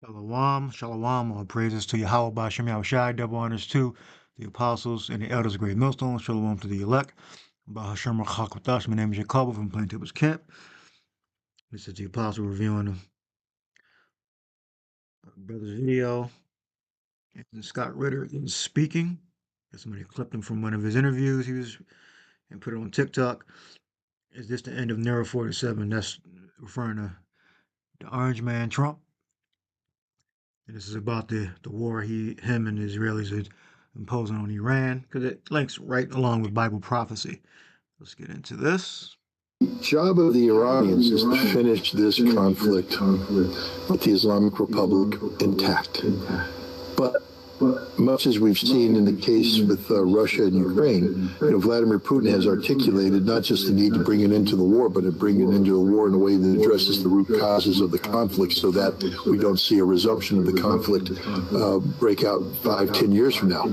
Shalom, shalom, all praises to Yahweh Bashem Yahushai, double honors to the apostles and the elders of Great Millstone, shalom to the elect. Bahashem Rachakotash, my name is Jacob from Plaintables Camp. This is the apostle reviewing the brother's video. And Scott Ritter is speaking. Somebody clipped him from one of his interviews and put it on TikTok. Is this the end of Nero 47? That's referring to the Orange Man Trump. And this is about the war him and the Israelis are imposing on Iran, because it links right along with Bible prophecy. Let's get into this. The job of the Iranians is to finish this conflict with the Islamic Republic intact. But much as we've seen in the case with Russia and Ukraine, Vladimir Putin has articulated not just the need to bring it into the war, but to bring it into the war in a way that addresses the root causes of the conflict so that we don't see a resumption of the conflict break out 5-10 years from now.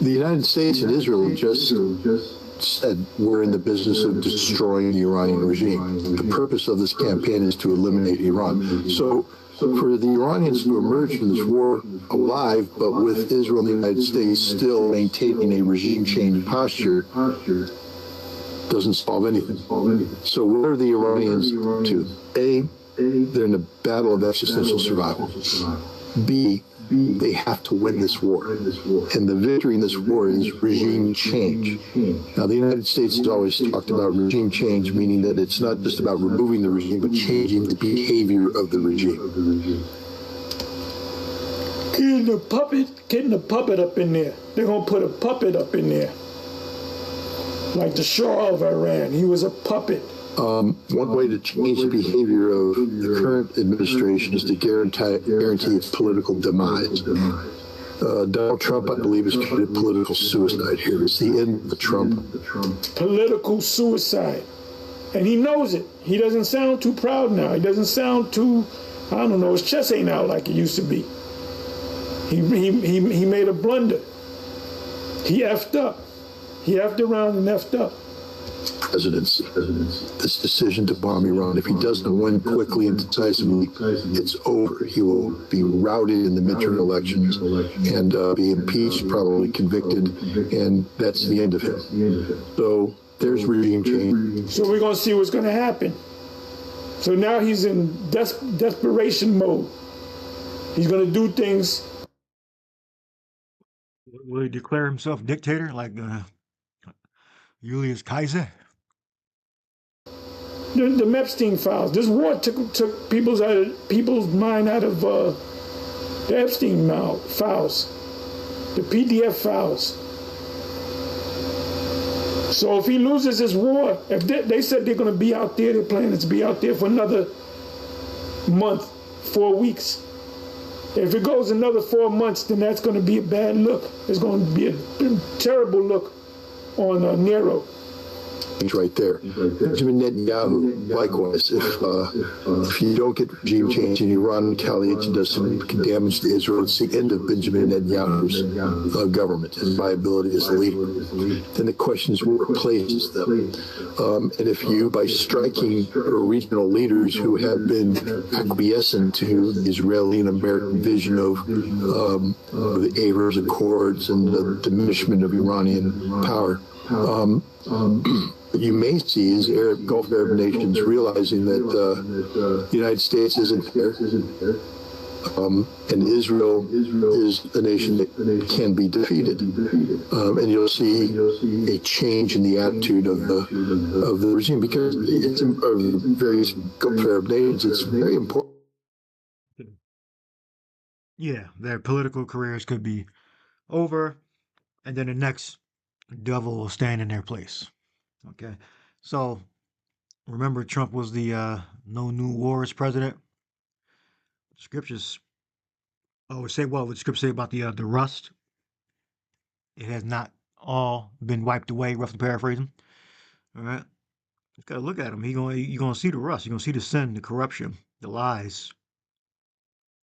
The United States and Israel just said we're in the business of destroying the Iranian regime. The purpose of this campaign is to eliminate Iran. So for the Iranians to emerge from this war alive, but with Israel and the United States still maintaining a regime change posture, doesn't solve anything. So what are the Iranians to? A, they're in a battle of existential survival. B, they have to win this war. And the victory in this war is regime change. Now, the United States has always talked about regime change, meaning that it's not just about removing the regime, but changing the behavior of the regime. Getting the puppet up in there. They're going to put a puppet up in there. Like the Shah of Iran. He was a puppet. One way to change the behavior of the current administration is to guarantee its political demise. Donald Trump, I believe, has committed political suicide here. It's the end of the Trump. Political suicide. And he knows it. He doesn't sound too proud now. He doesn't sound too, I don't know, his chest ain't out like it used to be. He made a blunder. He effed up. He effed around and effed up. Presidency. This decision to bomb Iran, if he doesn't win quickly and decisively, it's over. He will be routed in the midterm elections and be impeached, probably convicted, and that's the end of him. So there's regime change. So we're going to see what's going to happen. So now he's in desperation mode. He's going to do things. Will he declare himself dictator like Julius Caesar? The Epstein files. This war took people's mind out of the Epstein files, the PDF files. So if he loses this war, if they said they're going to be out there, they're planning to be out there for another month, 4 weeks. If it goes another 4 months, then that's going to be a bad look. It's going to be a terrible look on Nero. Right there. Benjamin Netanyahu, likewise, if you don't get regime change and Iran retaliates and does significant damage to Israel, it's the end of Benjamin Netanyahu's government and viability as a leader. Then the question is what replaces them? And if you, by striking regional leaders who have been acquiescent to the Israeli and American vision of the Abraham Accords and the diminishment of Iranian power, what you may see is Gulf Arab nations realizing that the United States isn't there, and Israel is a nation that can be defeated. And you'll see a change in the attitude of the regime because it's various Gulf Arab nations. It's very important. Yeah, their political careers could be over, and then the next devil will stand in their place. Okay, so remember Trump was the no new wars president. Scriptures always say, well, what scriptures say about the rust? It has not all been wiped away, roughly paraphrasing. All right, just gotta look at him. You're gonna see the rust. You're gonna see the sin, the corruption, the lies.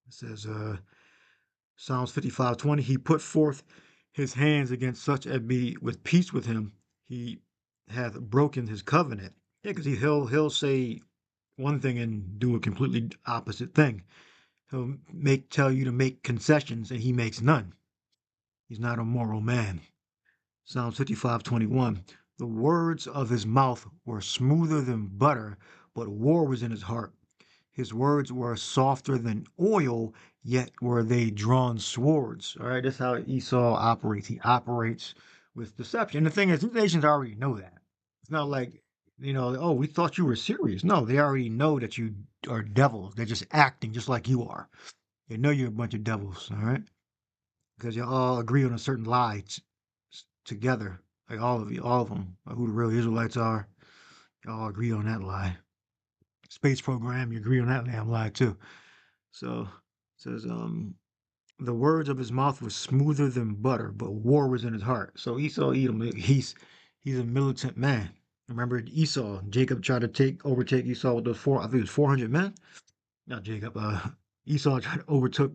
It says, Psalms 55:20. He put forth his hands against such as be with peace with him. He hath broken his covenant. Yeah, because he'll say one thing and do a completely opposite thing. He'll tell you to make concessions, and he makes none. He's not a moral man. Psalms 55:21. The words of his mouth were smoother than butter, but war was in his heart. His words were softer than oil, yet were they drawn swords. All right, that's how Esau operates. He operates with deception. The thing is, these nations already know that. It's not like, oh, we thought you were serious. No, they already know that you are devils. They're just acting just like you are. They know you're a bunch of devils, all right? Because you all agree on a certain lie together. Like all of you, all of them, who the real Israelites are. Y'all agree on that lie. Space program, you agree on that damn lie too. So it says, the words of his mouth were smoother than butter, but war was in his heart. So Esau, Edom, he's a militant man. Remember Esau, Jacob tried to overtake Esau with those I think it was 400 men. Not Jacob, Esau tried to overtook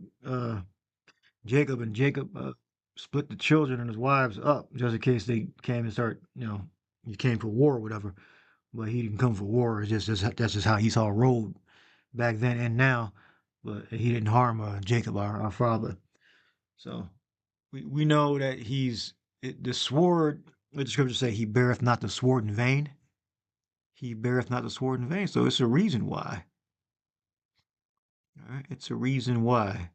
Jacob, and Jacob split the children and his wives up just in case they came and you came for war or whatever. But he didn't come for war. It's just that's just how Esau rolled back then and now. But he didn't harm Jacob, our father. So we know that the sword. Let the scripture say, "He beareth not the sword in vain." He beareth not the sword in vain. So it's a reason why. All right, it's a reason why.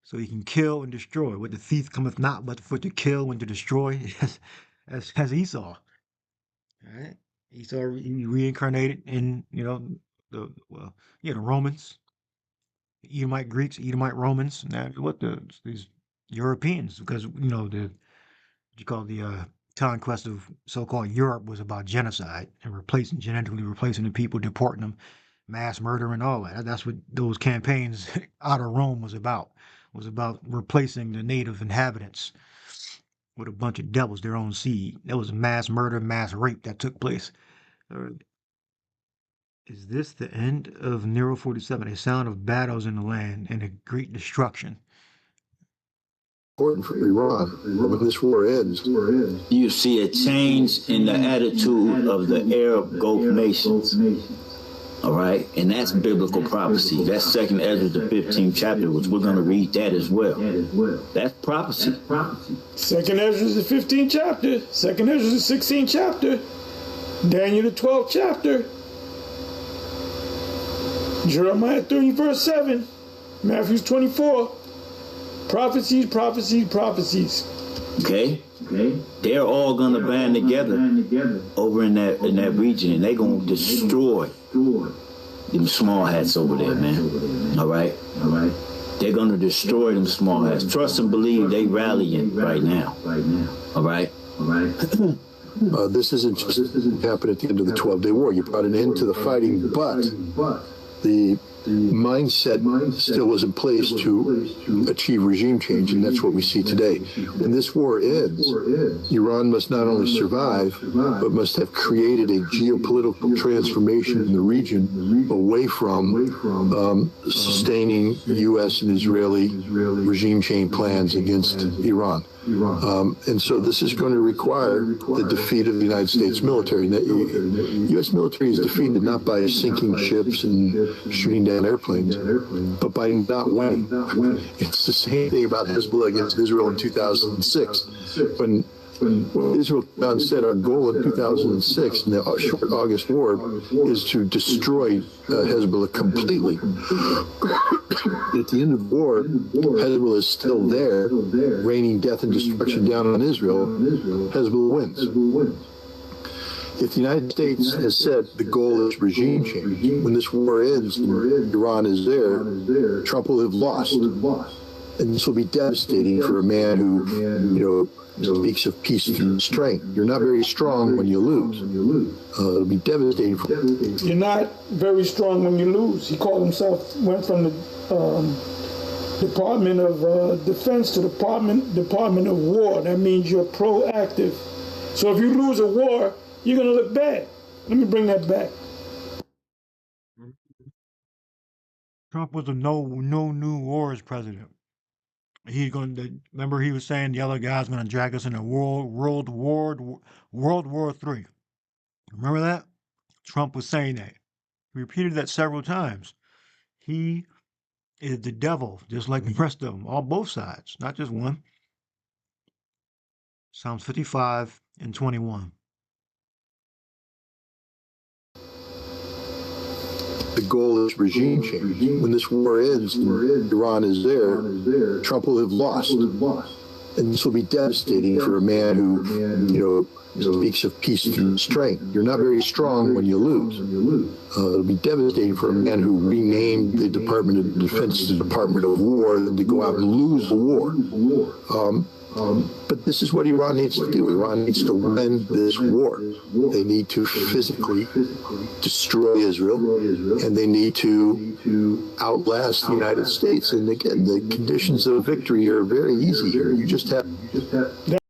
So he can kill and destroy. What the thief cometh not but for to kill and to destroy, as Esau. All right, Esau reincarnated in the Romans, Edomite Greeks, Edomite Romans. Now these Europeans, because the conquest of so-called Europe was about genocide and genetically replacing the people, deporting them, mass murder, and all that. That's what those campaigns out of Rome was about. Was about replacing the native inhabitants with a bunch of devils, their own seed. That was mass murder, mass rape that took place. Is this the end of Nero 47? A sound of battles in the land and a great destruction. Important for Iran. When this war ends, you see a change in the attitude of the Arab Gulf nations. All right, and that's biblical prophecy. That's Second Ezra, the 15th chapter, which we're going to read that as well. That's prophecy. Second Ezra is the 15th chapter. Second Ezra is the 16th chapter. Daniel the 12th chapter. Jeremiah 30 verse 7. Matthew 24. Prophecies, prophecies, prophecies. Okay. They're all gonna band together over in that region, and they're gonna destroy them small hats over there, man. All right. They're gonna destroy them small hats. Trust and believe they rallying right now. All right. This isn't just happened at the end of the 12-day war. You brought an end to the fighting, but the mindset still was in place to achieve regime change, and that's what we see today. When this war ends, Iran must not only survive, but must have created a geopolitical transformation in the region away from sustaining U.S. and Israeli regime change plans against Iran. And so this is going to require the defeat of the United States military. The U.S. military is defeated not by sinking ships and shooting down airplanes, but by not winning. It's the same thing about Hezbollah against Israel in 2006. When Israel said our goal in 2006 in the short August war is to destroy Hezbollah completely. At the end of the war, Hezbollah is still there, raining death and destruction down on Israel. Hezbollah wins. If the United States has said the goal is regime change, when this war ends and Iran is there, Trump will have lost. And this will be devastating for a man who, speaks of peace through strength. You're not very strong when you lose. It'll be devastating. You're not very strong when you lose. He called himself, went from the Department of Defense to Department of War. That means you're proactive. So if you lose a war, you're going to look bad. Let me bring that back. Trump was a no new wars president. He's going to remember he was saying the other guy's going to drag us into World War III. Remember that? Trump was saying that. He repeated that several times. He is the devil, just like the rest of them, on both sides, not just one. Psalms 55 and 21. The goal is regime change. When this war ends, and Iran is there, Trump will have lost. And this will be devastating for a man who, speaks of peace through strength. You're not very strong when you lose. It'll be devastating for a man who renamed the Department of Defense the Department of War than to go out and lose the war. But this is what Iran needs to do. Iran needs to win this war. They need to physically destroy Israel, and they need to outlast the United States. And again, the conditions of victory are very easy here. You just have